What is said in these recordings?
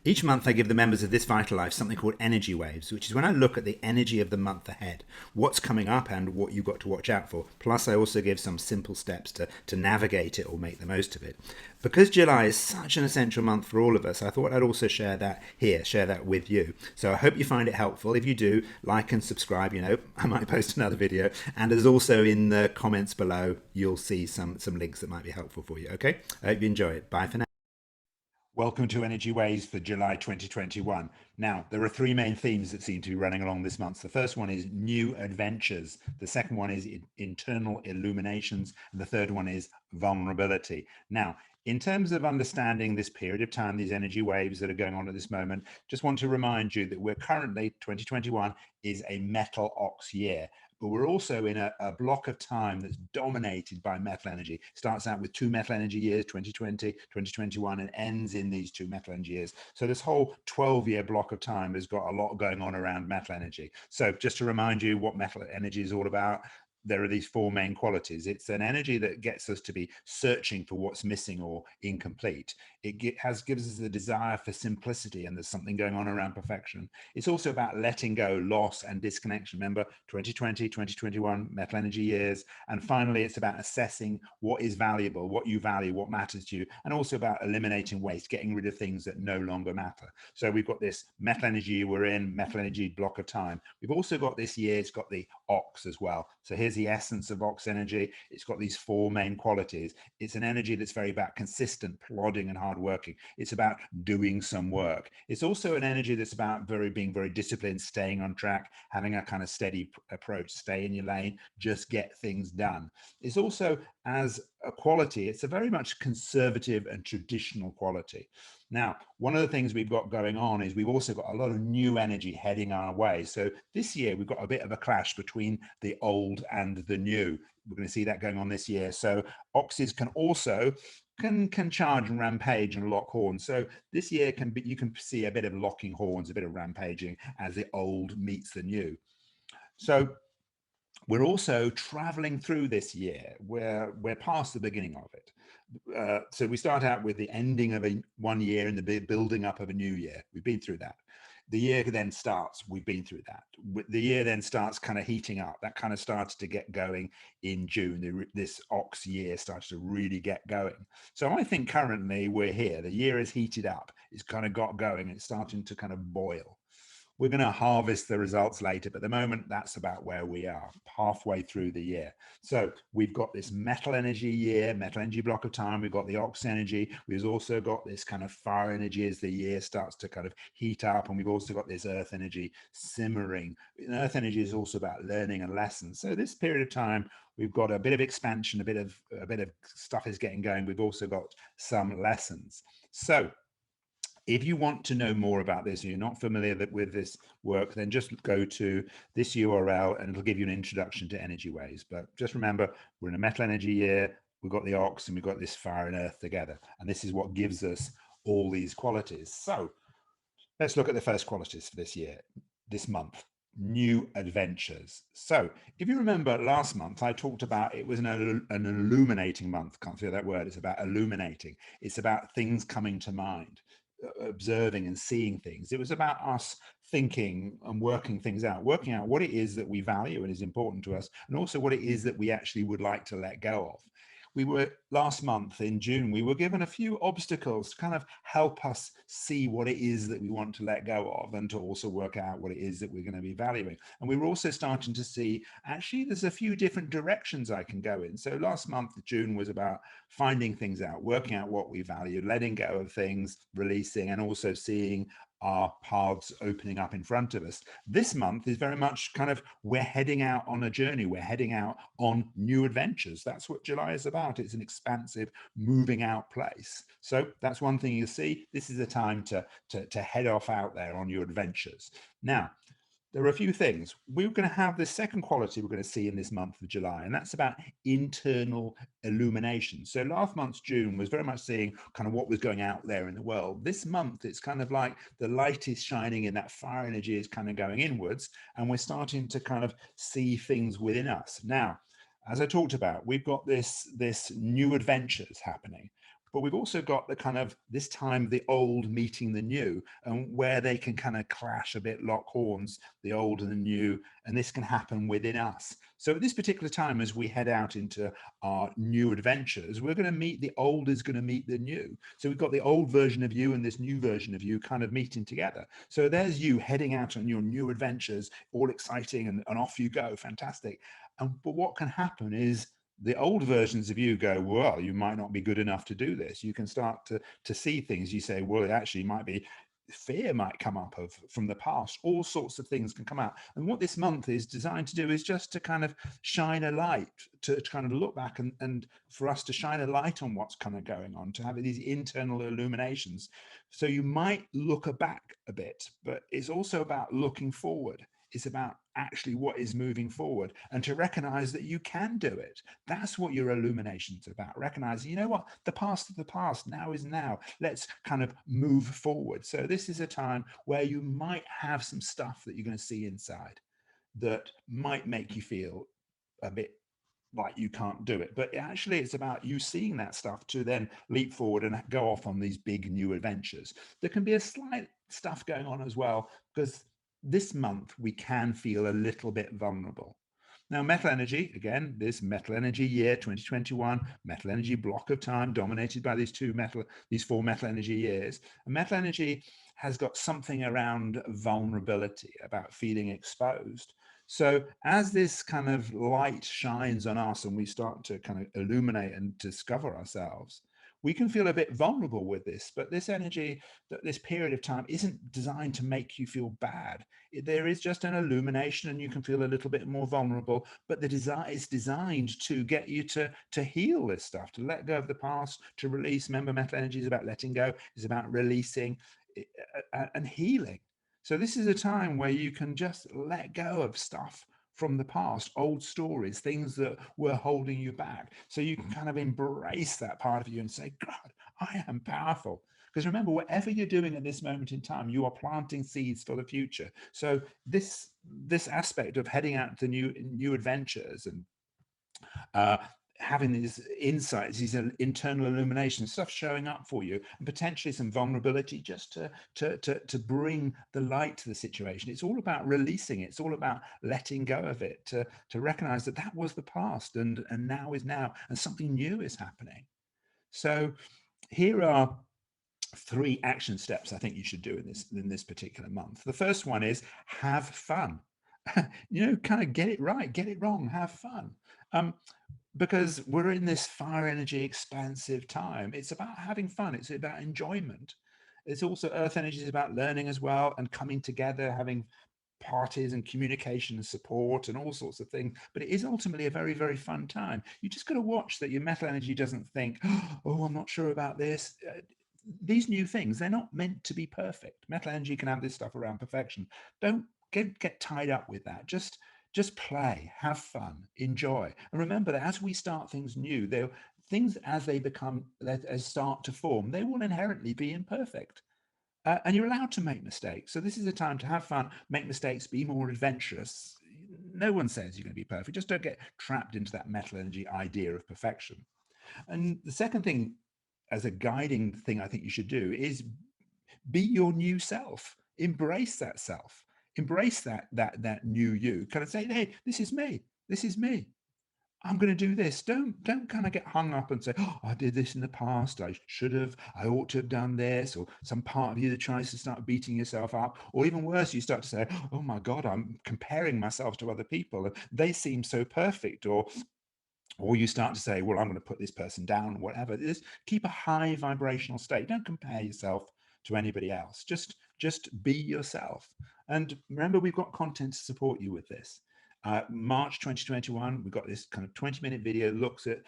Each month, I give the members of This Vital Life something called energy waves, which is when I look at the energy of the month ahead, what's coming up and what you've got to watch out for. Plus, I also give some simple steps to navigate it or make the most of it. Because July is such an essential month for all of us, I thought I'd also share that here, share that with you. So I hope you find it helpful. If you do, like and subscribe. You know, I might post another video. And as also in the comments below, you'll see some links that might be helpful for you. Okay, I hope you enjoy it. Bye for now. Welcome to Energy Waves for July 2021. Now, there are three main themes that seem to be running along this month. The first one is new adventures. The second one is internal illuminations. And the third one is vulnerability. Now, in terms of understanding this period of time, these energy waves that are going on at this moment, just want to remind you that we're currently, 2021 is a metal ox year. But we're also in a block of time that's dominated by metal energy. Starts out with two metal energy years, 2020, 2021, and ends in these two metal energy years. So this whole 12-year block of time has got a lot going on around metal energy. So just to remind you what metal energy is all about, there are these four main qualities. It's an energy that gets us to be searching for what's missing or incomplete. It gives us the desire for simplicity, and there's something going on around perfection. It's also about letting go, loss, and disconnection. Remember, 2020, 2021, metal energy years. And finally, it's about assessing what is valuable, what you value, what matters to you, and also about eliminating waste, getting rid of things that no longer matter. So we've got this metal energy we're in, metal energy block of time. We've also got this year, it's got the ox as well. So here's the essence of ox energy. It's got these four main qualities. It's an energy that's very about consistent, plodding, and hardworking. It's about doing some work. It's also an energy that's about being very disciplined, staying on track, having a kind of steady approach, stay in your lane, just get things done. It's also, as a quality, it's a very much conservative and traditional quality. Now, one of the things we've got going on is we've also got a lot of new energy heading our way. So this year we've got a bit of a clash between the old and the new. We're going to see that going on this year. So oxes can also can charge and rampage and lock horns. So this year you can see a bit of locking horns, a bit of rampaging as the old meets the new. So we're also traveling through this year where we're past the beginning of it. So we start out with the ending of one year and the building up of a new year. We've been through that. The year then starts, we've been through that. The year then starts kind of heating up. That kind of started to get going in June. This ox year started to really get going. So I think currently we're here. The year is heated up. It's kind of got going. It's starting to kind of boil. We're going to harvest the results later, but at the moment, that's about where we are, halfway through the year. So we've got this metal energy year, metal energy block of time. We've got the ox energy. We've also got this kind of fire energy as the year starts to kind of heat up. And we've also got this earth energy simmering. And earth energy is also about learning and lessons. So this period of time, we've got a bit of expansion, a bit of stuff is getting going. We've also got some lessons. So if you want to know more about this, and you're not familiar with this work, then just go to this URL and it'll give you an introduction to energy waves. But just remember, we're in a metal energy year, we've got the ox and we've got this fire and earth together. And this is what gives us all these qualities. So let's look at the first qualities for this year, this month. New adventures. So if you remember last month, I talked about it was an illuminating month. Can't say that word. It's about illuminating. It's about things coming to mind, observing and seeing things. It was about us thinking and working things out, working out what it is that we value and is important to us, and also what it is that we actually would like to let go of. We were last month in June, we were given a few obstacles to kind of help us see what it is that we want to let go of and to also work out what it is that we're going to be valuing. And we were also starting to see, actually, there's a few different directions I can go in. So last month, June, was about finding things out, working out what we value, letting go of things, releasing, and also seeing our paths opening up in front of us. This month is very much kind of, we're heading out on a journey. We're heading out on new adventures. That's what July is about. It's an expansive, moving out place. So that's one thing you see. This is a time to head off out there on your adventures. Now, there are a few things. We're going to have the second quality we're going to see in this month of July, and that's about internal illumination. So last month's June was very much seeing kind of what was going out there in the world. This month, it's kind of like the light is shining and that fire energy is kind of going inwards, and we're starting to kind of see things within us. Now, as I talked about, we've got this new adventures happening. but we've also got the kind of this time the old meeting the new, and where they can kind of clash a bit, lock horns, the old and the new, and this can happen within us. So at this particular time, as we head out into our new adventures, we're going to meet the old is going to meet the new. So we've got the old version of you and this new version of you kind of meeting together. So there's you heading out on your new adventures, all exciting, and off you go, fantastic. But what can happen is the old versions of you go, well, you might not be good enough to do this. You can start to see things. You say, well, it actually might be, fear might come up from the past. All sorts of things can come out. And what this month is designed to do is just to kind of shine a light, to kind of look back and for us to shine a light on what's kind of going on, to have these internal illuminations. So you might look back a bit, but it's also about looking forward. It's about actually what is moving forward, and to recognize that you can do it. That's what your illumination's about. Recognizing, you know what, the past is the past, now is now. Let's kind of move forward. So this is a time where you might have some stuff that you're going to see inside that might make you feel a bit like you can't do it. But actually, it's about you seeing that stuff to then leap forward and go off on these big new adventures. There can be a slight stuff going on as well, because this month we can feel a little bit vulnerable. Now, metal energy, again, this metal energy year 2021, metal energy block of time dominated by these four metal energy years. And metal energy has got something around vulnerability, about feeling exposed. So as this kind of light shines on us and we start to kind of illuminate and discover ourselves, we can feel a bit vulnerable with this. But this energy, this period of time, isn't designed to make you feel bad. There is just an illumination and you can feel a little bit more vulnerable, but the design is designed to get you to heal this stuff, to let go of the past, to release. Remember, metal energy is about letting go, is about releasing and healing. So this is a time where you can just let go of stuff from the past, old stories, things that were holding you back. So you can kind of embrace that part of you and say, God, I am powerful. Because remember, whatever you're doing at this moment in time, you are planting seeds for the future. So this aspect of heading out to new adventures and having these insights, these internal illumination stuff showing up for you, and potentially some vulnerability, just to bring the light to the situation. It's all about releasing it. It's all about letting go of it, to recognize that that was the past, and now is now, and something new is happening. So here are 3 action steps I think you should do in this particular month. The first one is have fun. Kind of get it right, get it wrong, have fun. Because we're in this fire energy expansive time. It's about having fun. It's about enjoyment. It's also earth energy is about learning as well, and coming together, having parties and communication and support and all sorts of things. But it is ultimately a very, very fun time. You just got to watch that your metal energy doesn't think, oh, I'm not sure about this. These new things, they're not meant to be perfect. Metal energy can have this stuff around perfection. Don't get tied up with that. Just play, have fun, enjoy. And remember that as we start things new, things as they start to form, they will inherently be imperfect. And you're allowed to make mistakes. So this is a time to have fun, make mistakes, be more adventurous. No one says you're going to be perfect. Just don't get trapped into that metal energy idea of perfection. And the second thing, as a guiding thing I think you should do, is be your new self. Embrace that self. Embrace that new you. Kind of say, hey, this is me. This is me. I'm going to do this. Don't kind of get hung up and say, oh, I did this in the past. I should have. I ought to have done this. Or some part of you that tries to start beating yourself up. Or even worse, you start to say, oh my God, I'm comparing myself to other people. They seem so perfect. Or you start to say, well, I'm going to put this person down, whatever. Just keep a high vibrational state. Don't compare yourself to anybody else. Just be yourself. And remember, we've got content to support you with this. March 2021, we've got this kind of 20-minute video that looks at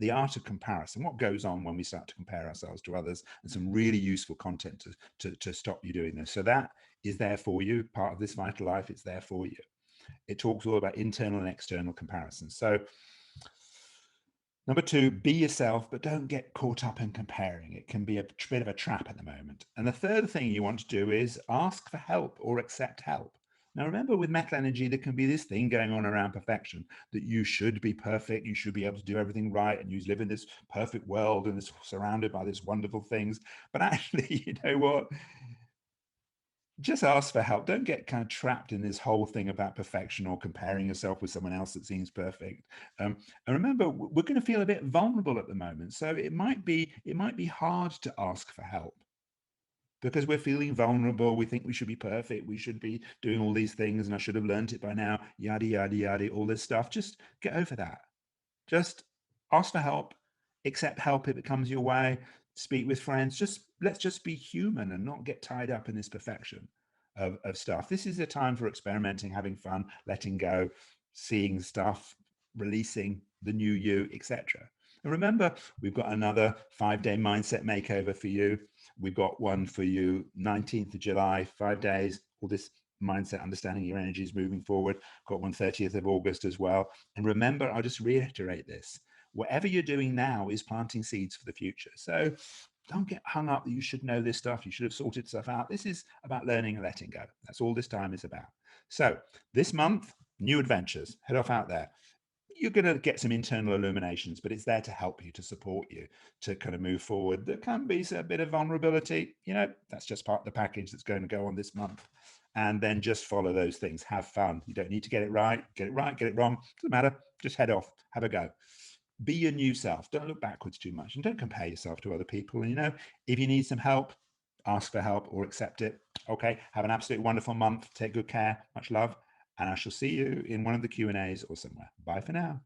the art of comparison, what goes on when we start to compare ourselves to others, and some really useful content to stop you doing this. So that is there for you, part of this Vital Life. It's there for you. It talks all about internal and external comparisons. So number 2, be yourself, but don't get caught up in comparing. It can be a bit of a trap at the moment. And the third thing you want to do is ask for help or accept help. Now, remember, with metal energy, there can be this thing going on around perfection, that you should be perfect, you should be able to do everything right, and you live in this perfect world and this surrounded by these wonderful things. But actually, you know what? Just ask for help. Don't get kind of trapped in this whole thing about perfection or comparing yourself with someone else that seems perfect. And remember, we're going to feel a bit vulnerable at the moment, so it might be hard to ask for help because we're feeling vulnerable. We think we should be perfect. We should be doing all these things, and I should have learned it by now. Yada yada yada. All this stuff. Just get over that. Just ask for help, accept help if it comes your way, speak with friends. Just let's just be human and not get tied up in this perfection of stuff. This is a time for experimenting, having fun, letting go, seeing stuff, releasing the new you, etc. And remember, we've got another 5 day mindset makeover for you. We've got one for you, 19th of July, 5 days, all this mindset, understanding your energies moving forward. Got one 30th of August as well. And remember, I'll just reiterate this. Whatever you're doing now is planting seeds for the future. So don't get hung up that you should know this stuff. You should have sorted stuff out. This is about learning and letting go. That's all this time is about. So this month, new adventures. Head off out there. You're going to get some internal illuminations, but it's there to help you, to support you, to kind of move forward. There can be a bit of vulnerability. That's just part of the package that's going to go on this month. And then just follow those things. Have fun. You don't need to get it right, get it wrong. Doesn't matter. Just head off, have a go. Be your new self. Don't look backwards too much, and don't compare yourself to other people. And if you need some help, ask for help or accept it. Okay. Have an absolutely wonderful month. Take good care. Much love. And I shall see you in one of the Q&As or somewhere. Bye for now.